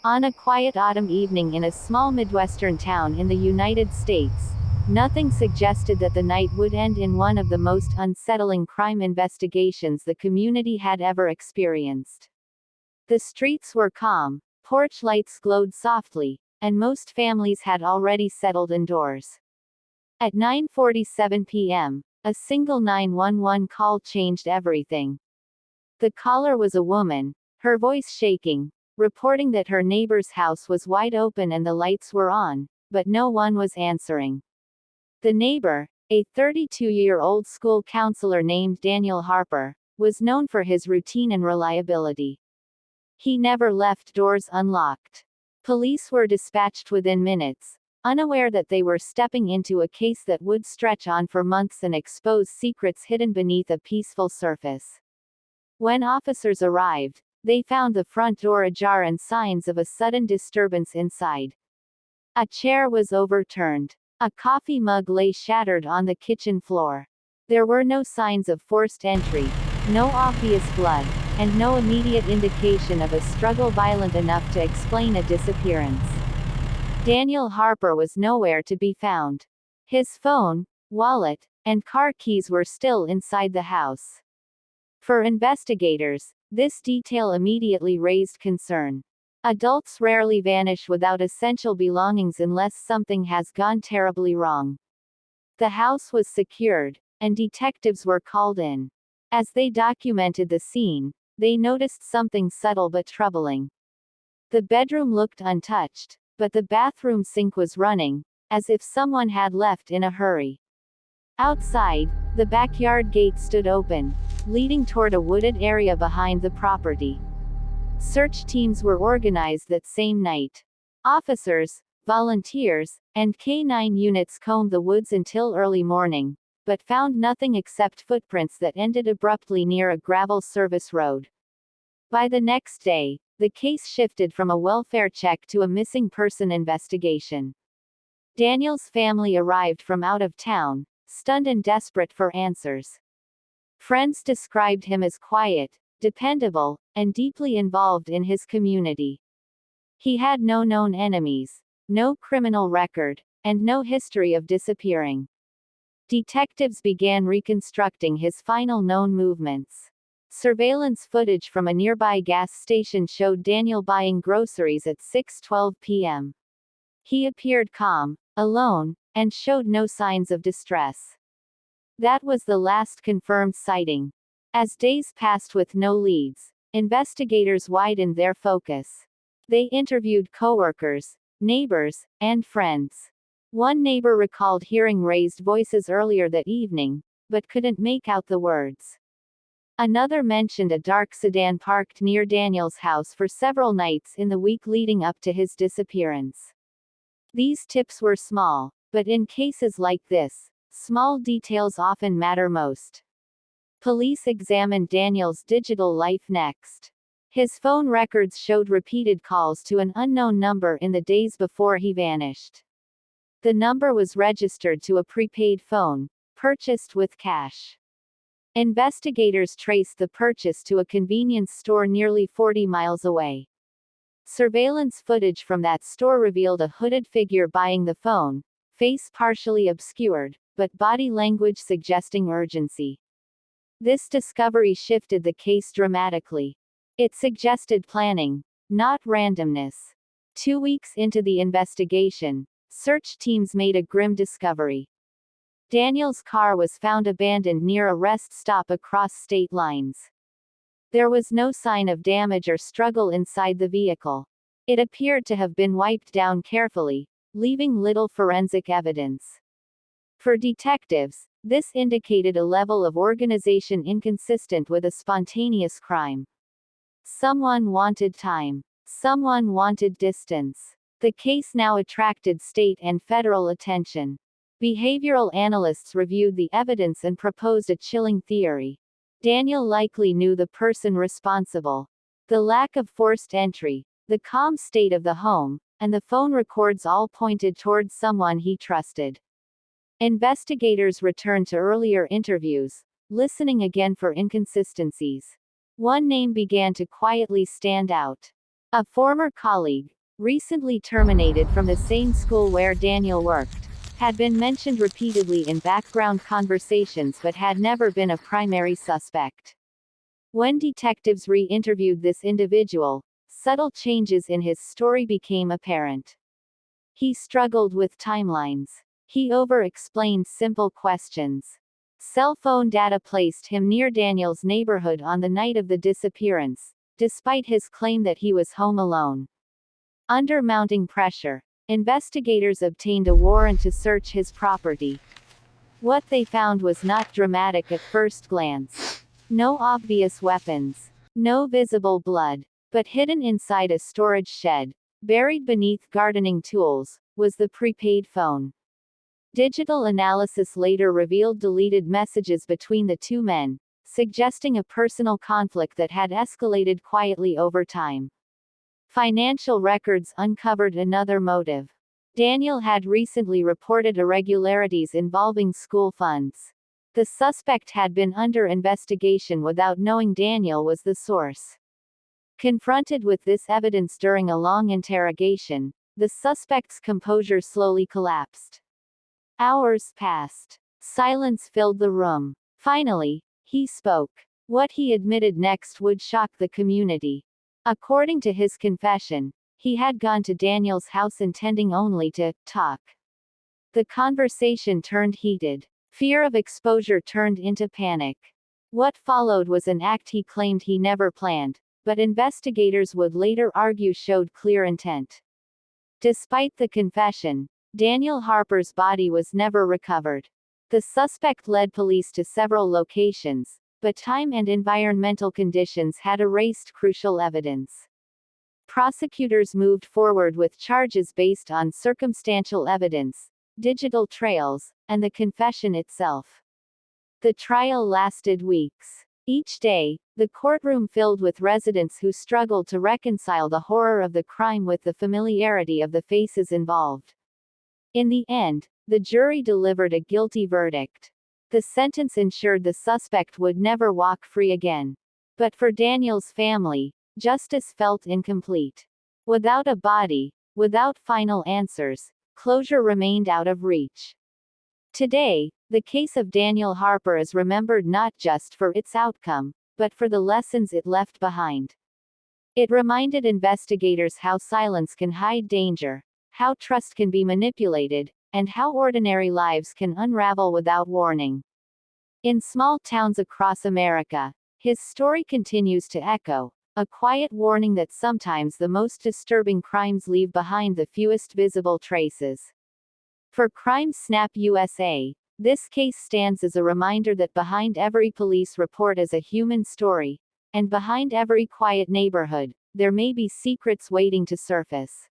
On a quiet autumn evening in a small Midwestern town in the United States, nothing suggested that the night would end in one of the most unsettling crime investigations the community had ever experienced. The streets were calm, porch lights glowed softly, and most families had already settled indoors. At 9:47 p.m., a single 911 call changed everything. The caller was a woman, her voice shaking, reporting that her neighbor's house was wide open and the lights were on, but no one was answering. The neighbor, a 32-year-old school counselor named Daniel Harper, was known for his routine and reliability. He never left doors unlocked. Police were dispatched within minutes, unaware that they were stepping into a case that would stretch on for months and expose secrets hidden beneath a peaceful surface. When officers arrived, they found the front door ajar and signs of a sudden disturbance inside. A chair was overturned. A coffee mug lay shattered on the kitchen floor. There were no signs of forced entry, no obvious blood, and no immediate indication of a struggle violent enough to explain a disappearance. Daniel Harper was nowhere to be found. His phone, wallet, and car keys were still inside the house. For investigators, this detail immediately raised concern. Adults rarely vanish without essential belongings unless something has gone terribly wrong. The house was secured, and detectives were called in. As they documented the scene, they noticed something subtle but troubling. The bedroom looked untouched, but the bathroom sink was running, as if someone had left in a hurry. Outside, the backyard gate stood open, leading toward a wooded area behind the property. Search teams were organized that same night. Officers, volunteers, and K-9 units combed the woods until early morning, but found nothing except footprints that ended abruptly near a gravel service road. By the next day, the case shifted from a welfare check to a missing person investigation. Daniel's family arrived from out of town, stunned and desperate for answers. Friends described him as quiet, dependable, and deeply involved in his community. He had no known enemies, no criminal record, and no history of disappearing. Detectives began reconstructing his final known movements. Surveillance footage from a nearby gas station showed Daniel buying groceries at 6:12 p.m. He appeared calm, alone, and showed no signs of distress. That was the last confirmed sighting. As days passed with no leads, investigators widened their focus. They interviewed coworkers, neighbors, and friends. One neighbor recalled hearing raised voices earlier that evening, but couldn't make out the words. Another mentioned a dark sedan parked near Daniel's house for several nights in the week leading up to his disappearance. These tips were small, but in cases like this, small details often matter most. Police examined Daniel's digital life next. His phone records showed repeated calls to an unknown number in the days before he vanished. The number was registered to a prepaid phone, purchased with cash. Investigators traced the purchase to a convenience store nearly 40 miles away. Surveillance footage from that store revealed a hooded figure buying the phone, face partially obscured, but body language suggesting urgency. This discovery shifted the case dramatically. It suggested planning, not randomness. 2 weeks into the investigation, search teams made a grim discovery. Daniel's car was found abandoned near a rest stop across state lines. There was no sign of damage or struggle inside the vehicle. It appeared to have been wiped down carefully, leaving little forensic evidence. For detectives, this indicated a level of organization inconsistent with a spontaneous crime. Someone wanted time. Someone wanted distance. The case now attracted state and federal attention. Behavioral analysts reviewed the evidence and proposed a chilling theory. Daniel likely knew the person responsible. The lack of forced entry, the calm state of the home, and the phone records all pointed towards someone he trusted. Investigators returned to earlier interviews, listening again for inconsistencies. One name began to quietly stand out. A former colleague, recently terminated from the same school where Daniel worked, had been mentioned repeatedly in background conversations but had never been a primary suspect. When detectives re-interviewed this individual, subtle changes in his story became apparent. He struggled with timelines. He over-explained simple questions. Cell phone data placed him near Daniel's neighborhood on the night of the disappearance, despite his claim that he was home alone. Under mounting pressure, investigators obtained a warrant to search his property. What they found was not dramatic at first glance. No obvious weapons. No visible blood. But hidden inside a storage shed, buried beneath gardening tools, was the prepaid phone. Digital analysis later revealed deleted messages between the two men, suggesting a personal conflict that had escalated quietly over time. Financial records uncovered another motive. Daniel had recently reported irregularities involving school funds. The suspect had been under investigation without knowing Daniel was the source. Confronted with this evidence during a long interrogation, the suspect's composure slowly collapsed. Hours passed. Silence filled the room. Finally, he spoke. What he admitted next would shock the community. According to his confession, he had gone to Daniel's house intending only to talk. The conversation turned heated. Fear of exposure turned into panic. What followed was an act he claimed he never planned, but investigators would later argue showed clear intent. Despite the confession, Daniel Harper's body was never recovered. The suspect led police to several locations, but time and environmental conditions had erased crucial evidence. Prosecutors moved forward with charges based on circumstantial evidence, digital trails, and the confession itself. The trial lasted weeks. Each day, the courtroom filled with residents who struggled to reconcile the horror of the crime with the familiarity of the faces involved. In the end, the jury delivered a guilty verdict. The sentence ensured the suspect would never walk free again. But for Daniel's family, justice felt incomplete. Without a body, without final answers, closure remained out of reach. Today, the case of Daniel Harper is remembered not just for its outcome, but for the lessons it left behind. It reminded investigators how silence can hide danger, how trust can be manipulated, and how ordinary lives can unravel without warning. In small towns across America, his story continues to echo, a quiet warning that sometimes the most disturbing crimes leave behind the fewest visible traces. For Crime Snap USA, this case stands as a reminder that behind every police report is a human story, and behind every quiet neighborhood, there may be secrets waiting to surface.